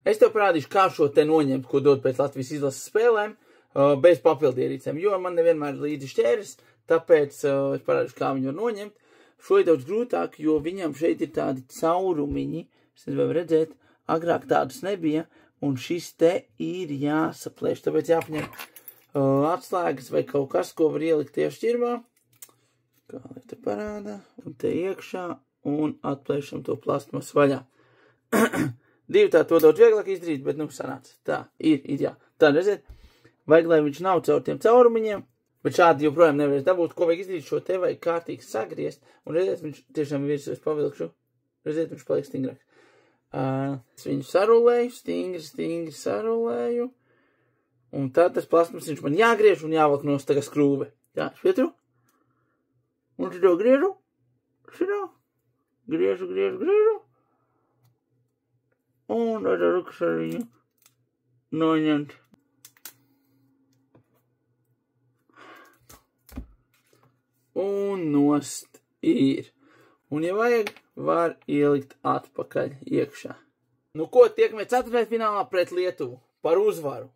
Es tev parādīšu, kā šo te noņemt, ko dod pēc Latvijas izlases spēlēm, bez papildierīcēm, jo man nevienmēr ir līdzi šķēres, tāpēc es parādīšu, kā viņu var noņemt. Šo ir daudz grūtāk, jo viņam šeit ir tādi caurumiņi, es nezinu, vai redzēt, agrāk tādas nebija, un šis te ir jāsaplēš, tāpēc jāpaņem atslēgas vai kaut kas, ko var ielikt tieši šķirmā. Kā lai te parādā, un te iekšā, un atplēšam to plastmas vaļā. Divi tā to daudz vieglāk izdarīt, bet sanāca. Tā, ir, jā. Tā, redziet, vajag, lai viņš nav caur tiem caurumiņiem, bet šādi joprojām nevarēs dabūt, ko vajag izdarīt, šo te vajag kārtīgi sagriezt, un redziet, viņš tiešām virs pavilkšu, redziet, viņš paliek stingrāks. Es viņu sarulēju, stingri sarulēju, un tad tas plastmas viņš man jāgriež un jāvalk no tā kā skrūve. Jā, švietru. Un šito griežu, griežu. Un tad rukas ar viņu noņemt. Un nost ir. Un, ja vajag, var ielikt atpakaļ iekšā. Nu ko, tiekamies ceturtajā finālā pret Lietuvu par uzvaru.